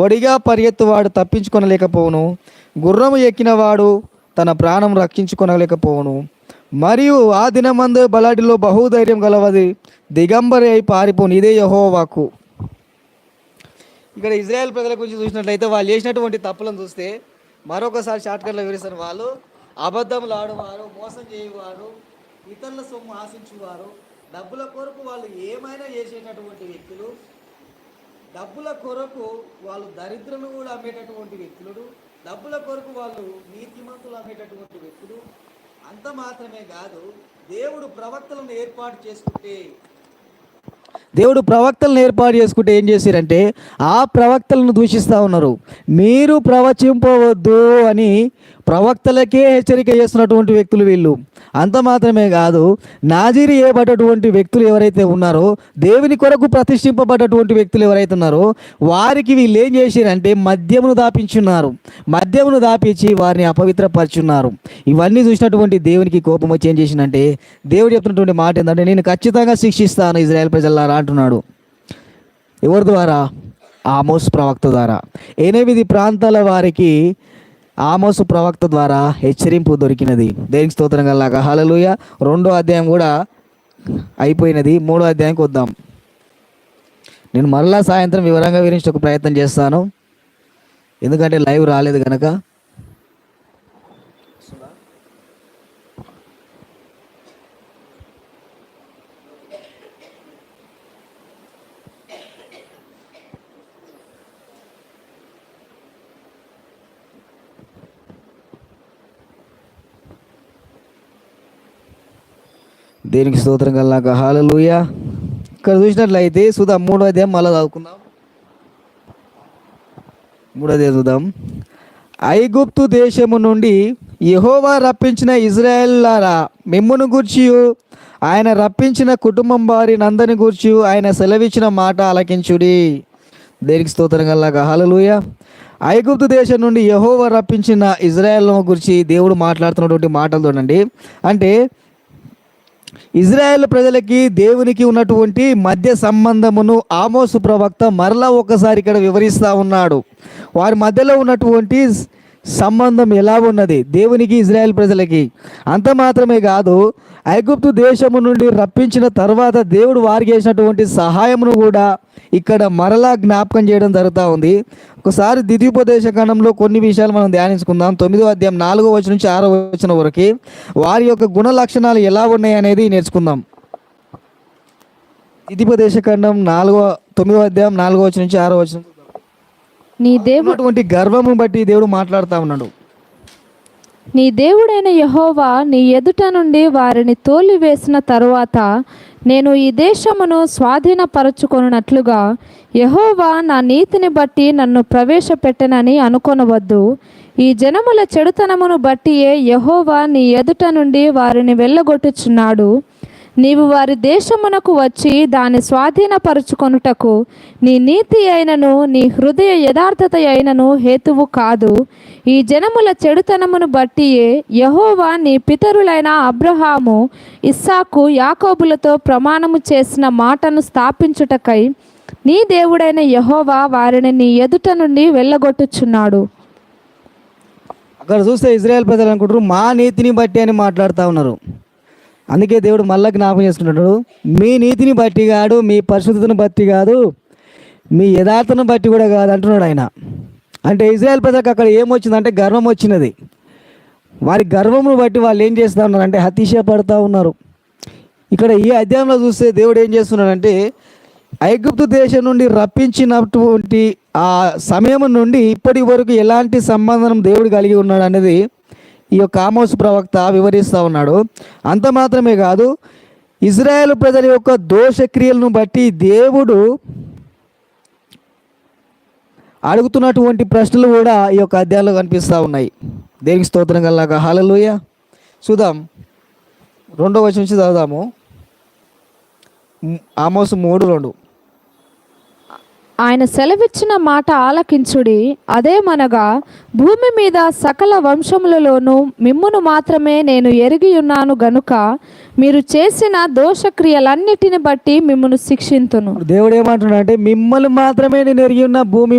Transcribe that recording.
ఒడిగా పరిగెత్తువాడు తప్పించుకొనలేకపోవును, గుర్రము ఎక్కినవాడు తన ప్రాణం రక్షించుకొనలేకపోవును. మరియు ఆ దినమందు బలాడిలో బహుధైర్యం గలవది దిగంబరి అయి పారిపోను. ఇదే యెహోవాకు. ఇక్కడ ఇజ్రాయెల్ ప్రజల గురించి చూసినట్లయితే వాళ్ళు చేసినటువంటి తప్పులను చూస్తే మరొకసారి షార్ట్కట్లో వివరిస్తారు. వాళ్ళు అబద్ధములు ఆడువారు, మోసం చేయవారు, ఇతరుల సొమ్ము ఆశించువారు, డబ్బుల కొరకు వాళ్ళు ఏమైనా చేసేటటువంటి వ్యక్తులు, డబ్బుల కొరకు వాళ్ళు దరిద్రను కూడా అమ్మేటటువంటి వ్యక్తులు, డబ్బుల కొరకు వాళ్ళు నీతిమంతులు అమ్మేటటువంటి వ్యక్తులు. అంత మాత్రమే కాదు, దేవుడు ప్రవక్తలను ఏర్పాటు చేసుకుంటే ఏం చేశారంటే ఆ ప్రవక్తలను దూషిస్తూ ఉన్నారు. మీరు ప్రవచింపవద్దు అని ప్రవక్తలకే హెచ్చరిక చేస్తున్నటువంటి వ్యక్తులు వీళ్ళు. అంత మాత్రమే కాదు, నాజీరు చేయబడ్డటువంటి వ్యక్తులు ఎవరైతే ఉన్నారో, దేవుని కొరకు ప్రతిష్ఠింపబడ్డటువంటి వ్యక్తులు ఎవరైతే ఉన్నారో వారికి వీళ్ళు ఏం చేశారంటే మద్యమును దాపించి వారిని అపవిత్రపరుచున్నారు. ఇవన్నీ చూసినటువంటి దేవునికి కోపం వచ్చి ఏం చేసిందంటే, దేవుడు చెప్తున్నటువంటి మాట ఏంటంటే, నేను ఖచ్చితంగా శిక్షిస్తాను ఇజ్రాయెల్ ప్రజలారా అంటున్నాడు. ఎవరి ద్వారా? ఆమోస్ ప్రవక్త ద్వారా. 8 ప్రాంతాల వారికి ఆమోసు ప్రవక్త ద్వారా హెచ్చరింపు దొరికినది. దేనికి స్తోత్రం కల్లాక హల్లెలూయా. 2వ అధ్యాయం కూడా అయిపోయినది. 3వ అధ్యాయంకి వద్దాం. నేను మరలా సాయంత్రం వివరంగా వివరించడానికి ప్రయత్నం చేస్తాను, ఎందుకంటే లైవ్ రాలేదు కనుక. దేనికి స్తోత్రం కల్లాక హల్లెలూయా. ఇక్కడ చూసినట్లయితే సుధా 3వ అధ్యాయం మళ్ళీ చదువుకుందాం. 3వ అధ్యాయం చూద్దాం. ఐగుప్తు దేశము నుండి యెహోవా రప్పించిన ఇజ్రాయేలులారా, మిమ్మును గూర్చి ఆయన రప్పించిన కుటుంబం వారిని అందరిని గూర్చి ఆయన సెలవిచ్చిన మాట ఆలకించుడి. దేనికి స్తోత్రం కల్లాక హల్లెలూయా. ఐగుప్తు దేశం నుండి యెహోవా రప్పించిన ఇజ్రాయేల్ గురించి దేవుడు మాట్లాడుతున్నటువంటి మాటలు చూడండి. అంటే ఇజ్రాయేల్ ప్రజలకి దేవునికి ఉన్నటువంటి మధ్య సంబంధమును ఆమోసు ప్రవక్త మరలా ఒకసారి ఇక్కడ వివరిస్తూ ఉన్నాడు. వారి మధ్యలో ఉన్నటువంటి సంబంధం ఎలా ఉన్నది దేవునికి ఇజ్రాయేల్ ప్రజలకి. అంత మాత్రమే కాదు, ఐగుప్తు దేశము నుండి రప్పించిన తర్వాత దేవుడు వారికి చేసినటువంటి సహాయమును కూడా ఇక్కడ మరలా జ్ఞాపకం చేయడం జరుగుతూ ఉంది. ఒకసారి ద్వితీయోపదేశ కాండంలో కొన్ని విషయాలు మనం ధ్యానించుకుందాం. 9వ అధ్యాయం 4వ వచనం నుంచి 6వ వచనం వరకు వారి యొక్క గుణ లక్షణాలు ఎలా ఉన్నాయి అనేది నేర్చుకుందాం. ద్వితీయోపదేశ కాండం 9వ అధ్యాయం 4వ వచనం నుంచి 6వ వచనం. నీ దేవుడు గర్వము బట్టి దేవుడు మాట్లాడుతూ ఉన్నాడు. నీ దేవుడైన యెహోవా నీ ఎదుట నుండి వారిని తోలివేసిన తరువాత నేను ఈ దేశమును స్వాధీనపరచుకొనున్నట్లుగా యెహోవా నా నీతిని బట్టి నన్ను ప్రవేశపెట్టనని అనుకొనవద్దు. ఈ జనముల చెడుతనమును బట్టియే యెహోవా నీ ఎదుట నుండి వారిని వెళ్ళగొట్టుచున్నాడు. నీవు వారి దేశమునకు వచ్చి దాన్ని స్వాధీనపరుచుకొనుటకు నీ నీతి అయినను నీ హృదయ యథార్థత అయినను హేతువు కాదు. ఈ జనముల చెడుతనమును బట్టియే యెహోవా నీ పితరులైన అబ్రహాము, ఇస్సాకు, యాకోబులతో ప్రమాణము చేసిన మాటను స్థాపించుటకై నీ దేవుడైన యెహోవా వారిని నీ ఎదుట నుండి వెళ్ళగొట్టుచున్నాడు. అక్కడ చూస్తే ఇజ్రాయెల్ ప్రజలు అనుకుంటారు మా నీతిని బట్టి అని మాట్లాడుతూ ఉన్నారు. అందుకే దేవుడు మళ్ళీ జ్ఞాపకం చేసుకుంటాడు, మీ నీతిని బట్టి కాదు, మీ పరిశుద్ధతను బట్టి కాదు, మీ యథార్థను బట్టి కూడా కాదు అంటున్నాడు ఆయన. అంటే ఇజ్రాయెల్ ప్రజలకు అక్కడ ఏమొచ్చిందంటే గర్వం వచ్చినది. వారి గర్వమును బట్టి వాళ్ళు ఏం చేస్తూ ఉన్నారు అంటే అతిశయపడుతూ ఉన్నారు. ఇక్కడ ఈ అధ్యాయంలో చూస్తే దేవుడు ఏం చేస్తున్నాడంటే ఐగుప్తు దేశం నుండి రప్పించినటువంటి ఆ సమయం నుండి ఇప్పటి వరకు ఎలాంటి సంబంధం దేవుడు కలిగి ఉన్నాడు అనేది ఈ యొక్క ఆమోసు ప్రవక్త వివరిస్తూ ఉన్నాడు. అంత మాత్రమే కాదు, ఇజ్రాయేల్ ప్రజల యొక్క దోషక్రియలను బట్టి దేవుడు అడుగుతున్నటువంటి ప్రశ్నలు కూడా ఈ యొక్క అధ్యాయంలో కనిపిస్తూ ఉన్నాయి. దేనికి స్తోత్రం కల్లాక హల్లెలూయా. చూద్దాం, 2వ వచనం నుంచి చదువుదాము. ఆమోసు 3:2. ఆయన సెలవిచ్చిన మాట ఆలకించుడి, అదేమనగా భూమి మీద సకల వంశములలోనూ మిమ్మును మాత్రమే నేను ఎరిగి ఉన్నాను గనుక మీరు చేసిన దోషక్రియలన్నిటిని బట్టి మిమ్మును శిక్షింతును. దేవుడు ఏమంటున్నాడు అంటే మిమ్మల్ని మాత్రమే నేను ఎరిగి ఉన్న భూమి